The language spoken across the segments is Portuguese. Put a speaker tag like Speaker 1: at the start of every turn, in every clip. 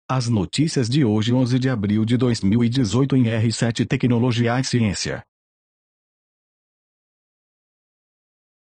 Speaker 1: As notícias de hoje, 11 de abril de 2018, em R7 Tecnologia e Ciência.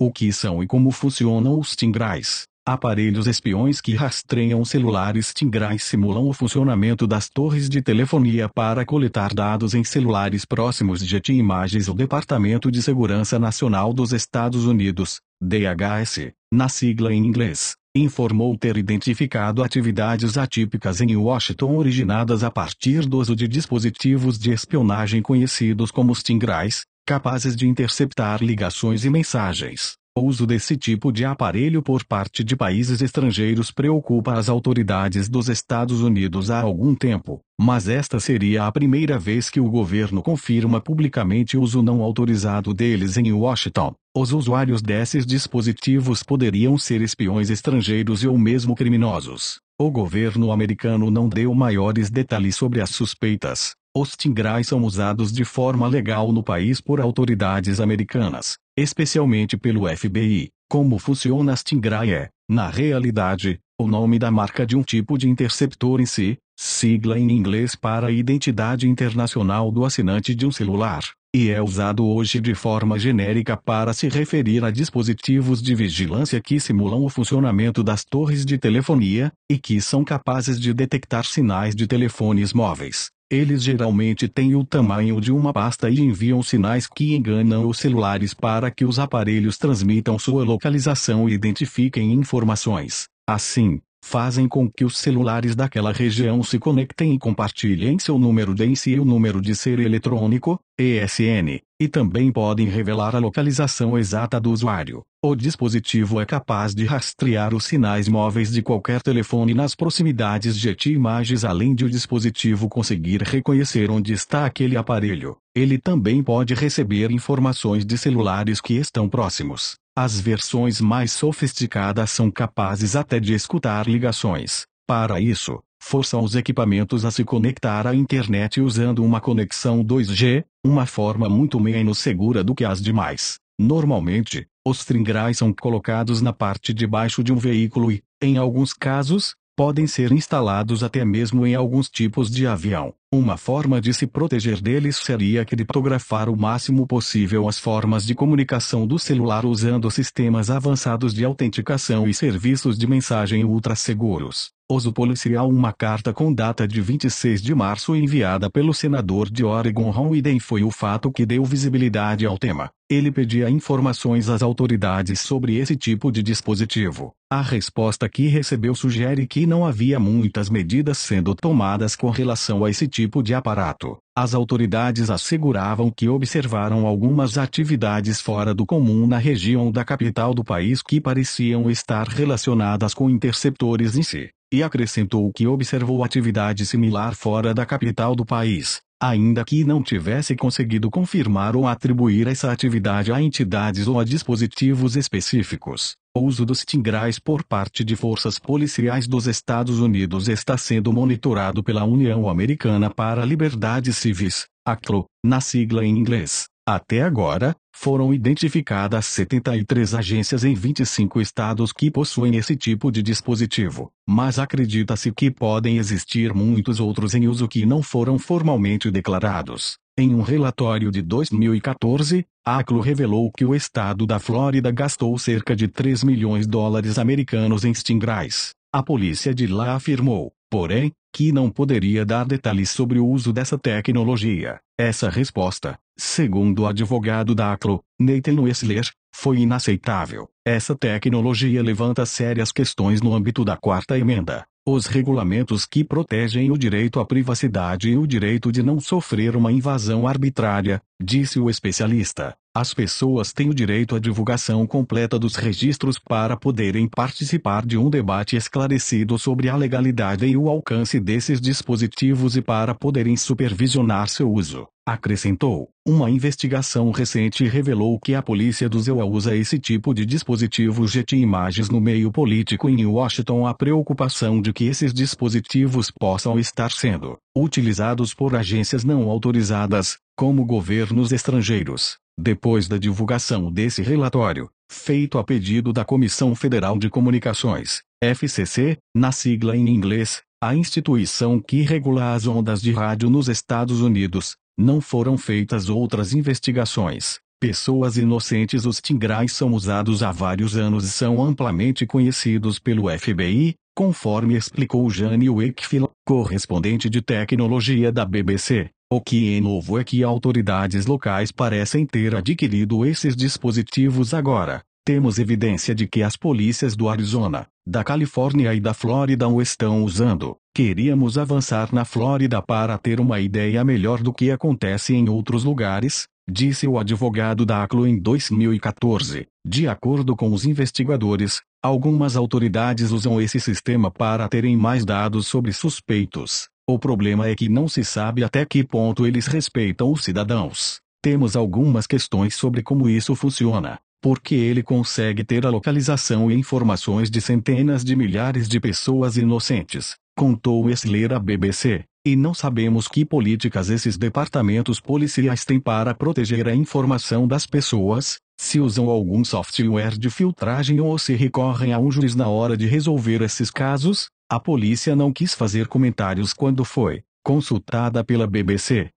Speaker 1: O que são e como funcionam os Stingrays? Aparelhos espiões que rastreiam celulares. Stingrays simulam o funcionamento das torres de telefonia para coletar dados em celulares próximos. Getty Images. O Departamento de Segurança Nacional dos Estados Unidos, DHS, na sigla em inglês, informou ter identificado atividades atípicas em Washington originadas a partir do uso de dispositivos de espionagem conhecidos como Stingrays, capazes de interceptar ligações e mensagens. O uso desse tipo de aparelho por parte de países estrangeiros preocupa as autoridades dos Estados Unidos há algum tempo, mas esta seria a primeira vez que o governo confirma publicamente o uso não autorizado deles em Washington. Os usuários desses dispositivos poderiam ser espiões estrangeiros e ou mesmo criminosos. O governo americano não deu maiores detalhes sobre as suspeitas. Os Stingrays são usados de forma legal no país por autoridades americanas, especialmente pelo FBI. Como funciona Stingray é, na realidade, o nome da marca de um tipo de interceptor em si, sigla em inglês para a identidade internacional do assinante de um celular, e é usado hoje de forma genérica para se referir a dispositivos de vigilância que simulam o funcionamento das torres de telefonia, e que são capazes de detectar sinais de telefones móveis. Eles geralmente têm o tamanho de uma pasta e enviam sinais que enganam os celulares para que os aparelhos transmitam sua localização e identifiquem informações. Assim, fazem com que os celulares daquela região se conectem e compartilhem seu número de ENSI e o número de série eletrônico, ESN, e também podem revelar a localização exata do usuário. O dispositivo é capaz de rastrear os sinais móveis de qualquer telefone nas proximidades de Getty Images. Além de o dispositivo conseguir reconhecer onde está aquele aparelho, ele também pode receber informações de celulares que estão próximos. As versões mais sofisticadas são capazes até de escutar ligações. Para isso, forçam os equipamentos a se conectar à internet usando uma conexão 2G, uma forma muito menos segura do que as demais. Normalmente, os Stingrays são colocados na parte de baixo de um veículo e, em alguns casos, podem ser instalados até mesmo em alguns tipos de avião. Uma forma de se proteger deles seria criptografar o máximo possível as formas de comunicação do celular usando sistemas avançados de autenticação e serviços de mensagem ultra seguros. Uso policial. Uma carta com data de 26 de março enviada pelo senador de Oregon Ron Wyden foi o fato que deu visibilidade ao tema. Ele pedia informações às autoridades sobre esse tipo de dispositivo. A resposta que recebeu sugere que não havia muitas medidas sendo tomadas com relação a esse tipo de aparato. As autoridades asseguravam que observaram algumas atividades fora do comum na região da capital do país que pareciam estar relacionadas com interceptores em si, e acrescentou que observou atividade similar fora da capital do país, ainda que não tivesse conseguido confirmar ou atribuir essa atividade a entidades ou a dispositivos específicos. O uso dos Stingrays por parte de forças policiais dos Estados Unidos está sendo monitorado pela União Americana para Liberdades Civis, ACLU, na sigla em inglês. Até agora, foram identificadas 73 agências em 25 estados que possuem esse tipo de dispositivo, mas acredita-se que podem existir muitos outros em uso que não foram formalmente declarados. Em um relatório de 2014, a ACLU revelou que o estado da Flórida gastou cerca de 3 milhões de dólares americanos em Stingrays. A polícia de lá afirmou, porém, que não poderia dar detalhes sobre o uso dessa tecnologia. Essa resposta, segundo o advogado da ACLU, Nathan Wessler, foi inaceitável. Essa tecnologia levanta sérias questões no âmbito da Quarta Emenda. Os regulamentos que protegem o direito à privacidade e o direito de não sofrer uma invasão arbitrária, disse o especialista. As pessoas têm o direito à divulgação completa dos registros para poderem participar de um debate esclarecido sobre a legalidade e o alcance desses dispositivos e para poderem supervisionar seu uso. Acrescentou, uma investigação recente revelou que a polícia do ZEUA usa esse tipo de dispositivos Getty Images no meio político em Washington. A preocupação de que esses dispositivos possam estar sendo utilizados por agências não autorizadas, como governos estrangeiros. Depois da divulgação desse relatório, feito a pedido da Comissão Federal de Comunicações, FCC, na sigla em inglês, a instituição que regula as ondas de rádio nos Estados Unidos, não foram feitas outras investigações. Pessoas inocentes. Os stingrays são usados há vários anos e são amplamente conhecidos pelo FBI, conforme explicou Jane Wakefield, correspondente de tecnologia da BBC. O que é novo é que autoridades locais parecem ter adquirido esses dispositivos agora. Temos evidência de que as polícias do Arizona, da Califórnia e da Flórida o estão usando. Queríamos avançar na Flórida para ter uma ideia melhor do que acontece em outros lugares, disse o advogado da ACLU em 2014. De acordo com os investigadores, algumas autoridades usam esse sistema para terem mais dados sobre suspeitos. O problema é que não se sabe até que ponto eles respeitam os cidadãos. Temos algumas questões sobre como isso funciona. Porque ele consegue ter a localização e informações de centenas de milhares de pessoas inocentes, contou Wesley à BBC, e não sabemos que políticas esses departamentos policiais têm para proteger a informação das pessoas, se usam algum software de filtragem ou se recorrem a um juiz na hora de resolver esses casos. A polícia não quis fazer comentários quando foi consultada pela BBC.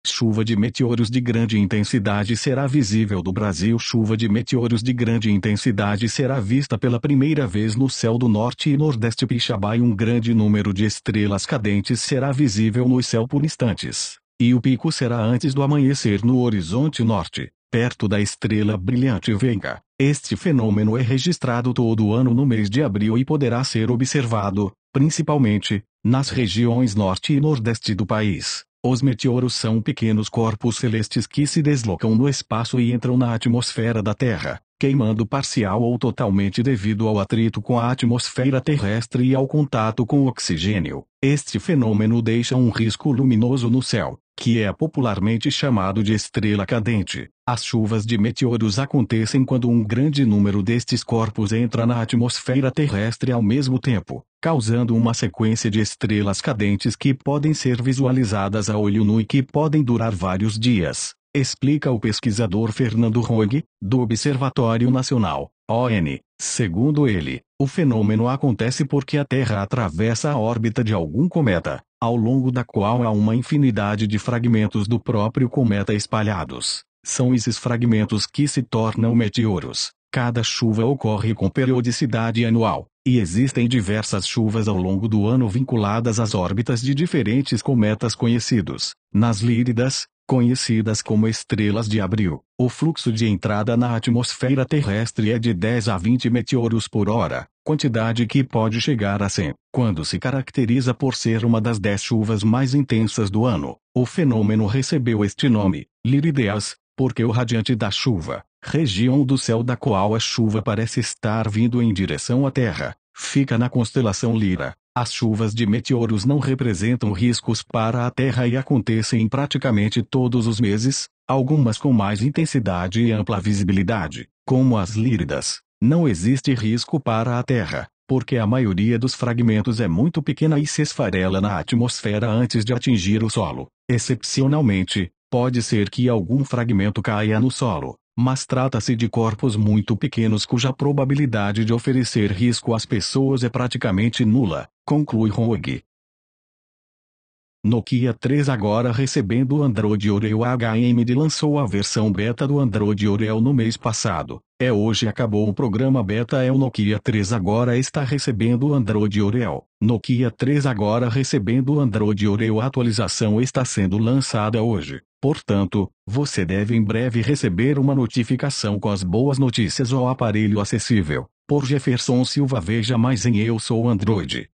Speaker 1: Chuva de meteoros de grande intensidade será visível do Brasil. Chuva de meteoros de grande intensidade será vista pela primeira vez no céu do norte e nordeste Pixabay. Um grande número de estrelas cadentes será visível no céu por instantes, e o pico será antes do amanhecer no horizonte norte, perto da estrela brilhante Vega. Este fenômeno é registrado todo ano no mês de abril e poderá ser observado, principalmente, nas regiões norte e nordeste do país. Os meteoros são pequenos corpos celestes que se deslocam no espaço e entram na atmosfera da Terra, queimando parcial ou totalmente devido ao atrito com a atmosfera terrestre e ao contato com o oxigênio. Este fenômeno deixa um risco luminoso no céu, que é popularmente chamado de estrela cadente. As chuvas de meteoros acontecem quando um grande número destes corpos entra na atmosfera terrestre ao mesmo tempo, causando uma sequência de estrelas cadentes que podem ser visualizadas a olho nu e que podem durar vários dias, explica o pesquisador Fernando Roig, do Observatório Nacional, ON. Segundo ele, o fenômeno acontece porque a Terra atravessa a órbita de algum cometa, ao longo da qual há uma infinidade de fragmentos do próprio cometa espalhados. São esses fragmentos que se tornam meteoros. Cada chuva ocorre com periodicidade anual, e existem diversas chuvas ao longo do ano vinculadas às órbitas de diferentes cometas conhecidos. Nas Líridas, conhecidas como estrelas de abril, o fluxo de entrada na atmosfera terrestre é de 10 a 20 meteoros por hora, quantidade que pode chegar a 100, quando se caracteriza por ser uma das 10 chuvas mais intensas do ano. O fenômeno recebeu este nome, Líridas, porque o radiante da chuva, região do céu da qual a chuva parece estar vindo em direção à Terra, fica na constelação Lira. As chuvas de meteoros não representam riscos para a Terra e acontecem praticamente todos os meses, algumas com mais intensidade e ampla visibilidade, como as Líridas. Não existe risco para a Terra, porque a maioria dos fragmentos é muito pequena e se esfarela na atmosfera antes de atingir o solo. Excepcionalmente, pode ser que algum fragmento caia no solo, mas trata-se de corpos muito pequenos cuja probabilidade de oferecer risco às pessoas é praticamente nula, conclui Roig. Nokia 3 agora recebendo o Android Oreo. A AMD lançou a versão beta do Android Oreo no mês passado. Hoje acabou o programa beta. O Nokia 3 agora está recebendo o Android Oreo. Nokia 3 agora recebendo o Android Oreo. A atualização está sendo lançada hoje. Portanto, você deve em breve receber uma notificação com as boas notícias ao aparelho acessível. Por Jefferson Silva. Veja mais em Eu Sou Android.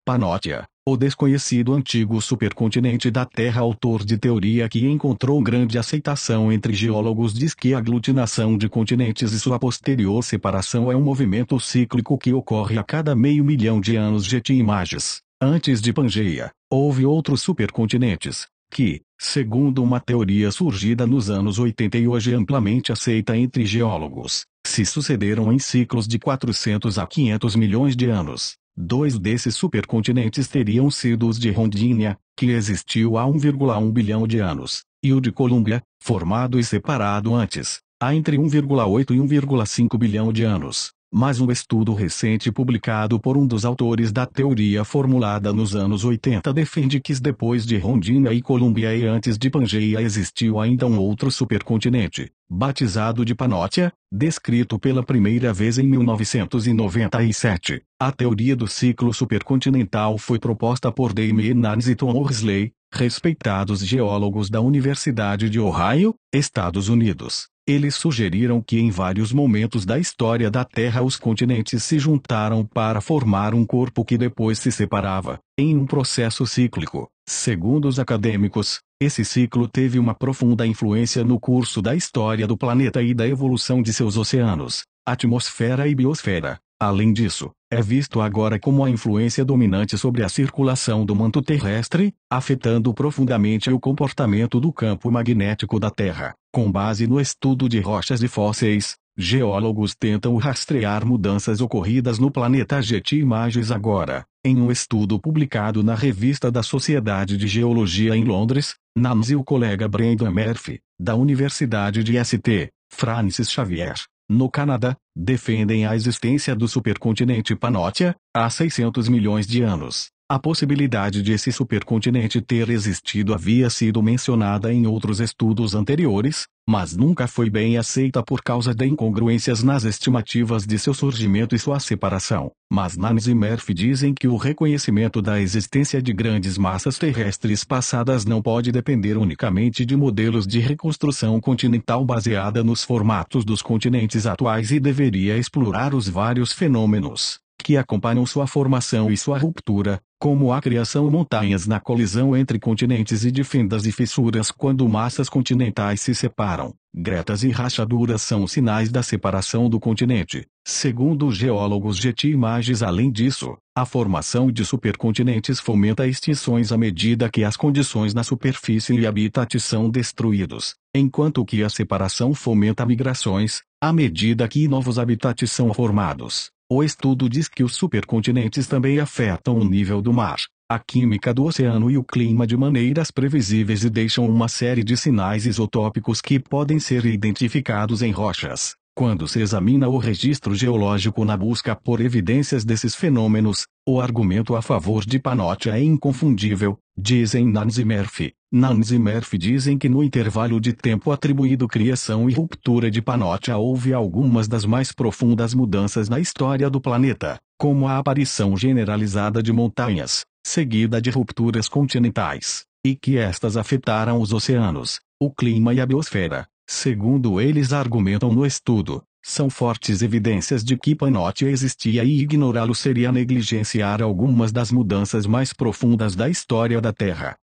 Speaker 1: Pannotia, o desconhecido antigo supercontinente da Terra. Autor de teoria que encontrou grande aceitação entre geólogos, diz que a aglutinação de continentes e sua posterior separação é um movimento cíclico que ocorre a cada meio milhão de anos. GT Images. Antes de Pangeia, houve outros supercontinentes, que, segundo uma teoria surgida nos anos 80 e hoje amplamente aceita entre geólogos, se sucederam em ciclos de 400 a 500 milhões de anos. Dois desses supercontinentes teriam sido os de Rondônia, que existiu há 1,1 bilhão de anos, e o de Colômbia, formado e separado antes, há entre 1,8 e 1,5 bilhão de anos. mas um estudo recente publicado por um dos autores da teoria formulada nos anos 80 defende que depois de Rondônia e Colômbia e antes de Pangeia existiu ainda um outro supercontinente, batizado de Panótia, descrito pela primeira vez em 1997. A teoria do ciclo supercontinental foi proposta por Damien Narnes e Tom Horsley, respeitados geólogos da Universidade de Ohio, Estados Unidos. Eles sugeriram que em vários momentos da história da Terra os continentes se juntaram para formar um corpo que depois se separava, em um processo cíclico. Segundo os acadêmicos, esse ciclo teve uma profunda influência no curso da história do planeta e da evolução de seus oceanos, atmosfera e biosfera. Além disso, é visto agora como a influência dominante sobre a circulação do manto terrestre, afetando profundamente o comportamento do campo magnético da Terra. Com base no estudo de rochas e fósseis, geólogos tentam rastrear mudanças ocorridas no planeta Getty Images agora. Em um estudo publicado na Revista da Sociedade de Geologia em Londres, Narnes e o colega Brendan Murphy, da Universidade de St. Francis Xavier, no Canadá, defendem a existência do supercontinente Panótia, há 600 milhões de anos. A possibilidade de esse supercontinente ter existido havia sido mencionada em outros estudos anteriores, mas nunca foi bem aceita por causa de incongruências nas estimativas de seu surgimento e sua separação. Mas Narnes e Murphy dizem que o reconhecimento da existência de grandes massas terrestres passadas não pode depender unicamente de modelos de reconstrução continental baseada nos formatos dos continentes atuais e deveria explorar os vários fenômenos que acompanham sua formação e sua ruptura, como a criação de montanhas na colisão entre continentes e de fendas e fissuras quando massas continentais se separam. Gretas e rachaduras são sinais da separação do continente. Segundo os geólogos Getty Images, além disso, a formação de supercontinentes fomenta extinções à medida que as condições na superfície e habitat são destruídos, enquanto que a separação fomenta migrações, à medida que novos habitats são formados. O estudo diz que os supercontinentes também afetam o nível do mar, a química do oceano e o clima de maneiras previsíveis e deixam uma série de sinais isotópicos que podem ser identificados em rochas. Quando se examina o registro geológico na busca por evidências desses fenômenos, o argumento a favor de Panótia é inconfundível, dizem Narnes e Murphy. Narnes e Murphy dizem que no intervalo de tempo atribuído criação e ruptura de Panótia houve algumas das mais profundas mudanças na história do planeta, como a aparição generalizada de montanhas, seguida de rupturas continentais, e que estas afetaram os oceanos, o clima e a biosfera. Segundo eles argumentam no estudo, são fortes evidências de que Panótia existia e ignorá-lo seria negligenciar algumas das mudanças mais profundas da história da Terra.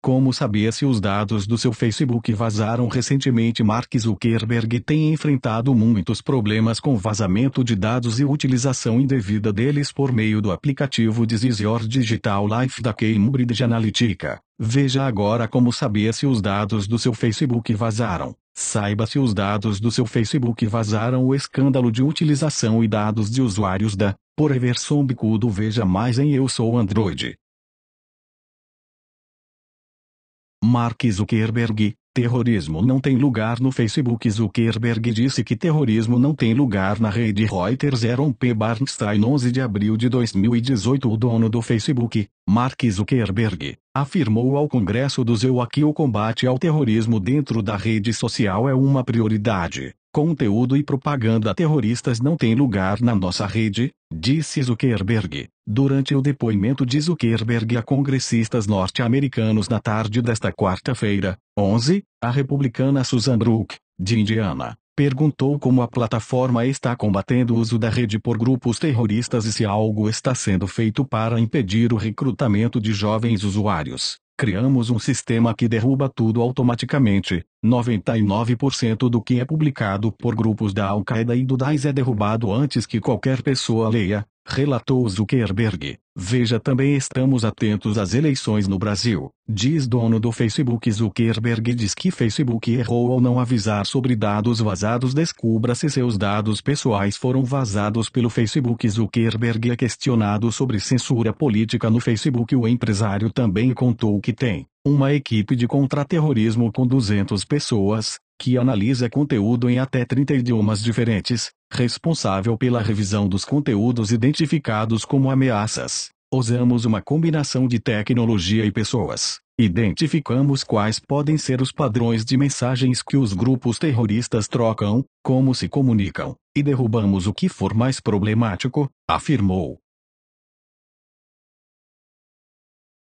Speaker 1: Como sabia se os dados do seu Facebook vazaram recentemente? Mark Zuckerberg tem enfrentado muitos problemas com vazamento de dados e utilização indevida deles por meio do aplicativo This Is Your Digital Life da Cambridge Analytica. Veja agora como saber se os dados do seu Facebook vazaram. Saiba se os dados do seu Facebook vazaram. O escândalo de utilização e dados de usuários da por Everson Bicudo. Veja mais em Eu Sou Android. Mark Zuckerberg, terrorismo não tem lugar no Facebook. Zuckerberg disse que terrorismo não tem lugar na rede. Reuters. Aaron P. Bernstein. 11 de abril de 2018. O dono do Facebook, Mark Zuckerberg, afirmou ao Congresso do EU que o combate ao terrorismo dentro da rede social é uma prioridade. Conteúdo e propaganda terroristas não têm lugar na nossa rede, disse Zuckerberg, durante o depoimento de Zuckerberg a congressistas norte-americanos na tarde desta quarta-feira, 11, a republicana Susan Brook, de Indiana, perguntou como a plataforma está combatendo o uso da rede por grupos terroristas e se algo está sendo feito para impedir o recrutamento de jovens usuários. Criamos um sistema que derruba tudo automaticamente. 99% do que é publicado por grupos da Al-Qaeda e do Daesh é derrubado antes que qualquer pessoa leia, relatou Zuckerberg. Veja também: estamos atentos às eleições no Brasil, diz dono do Facebook. Zuckerberg diz que Facebook errou ao não avisar sobre dados vazados. Descubra se seus dados pessoais foram vazados pelo Facebook. Zuckerberg é questionado sobre censura política no Facebook. O empresário também contou que tem uma equipe de contra-terrorismo com 200 pessoas, que analisa conteúdo em até 30 idiomas diferentes, responsável pela revisão dos conteúdos identificados como ameaças. Usamos uma combinação de tecnologia e pessoas. Identificamos quais podem ser os padrões de mensagens que os grupos terroristas trocam, como se comunicam, e derrubamos o que for mais problemático, afirmou.